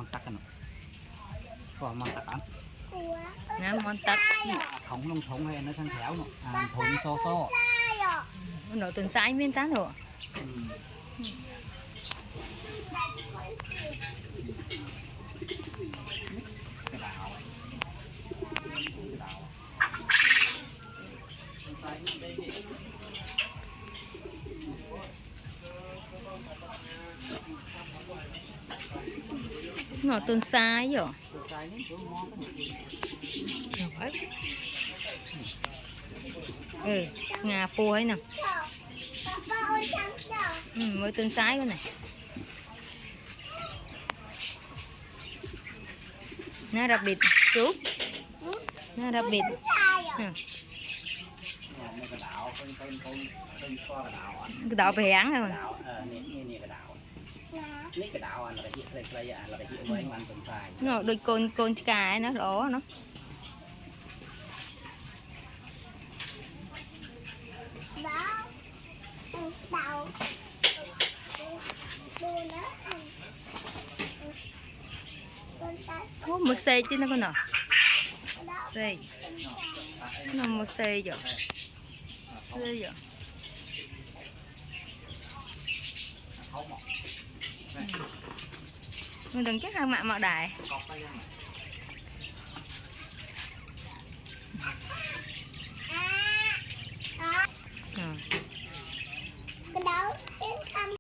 món tắc cái nó có món tắc ăn nè món tắc thống lông thống hay nó sang khéo nó thùng so so nó từng sai miếng tán rồi nó từng sai rồi ngà po ấy nè mới từng sai cái này nó đặc biệt chú nó đặc biệt cái đậu phải hãng rồi nó đôi con cài nó lỗ nó một xe chứ nó có nào xe nó một xe rồi mình đừng chắc hơn mạng mạo đài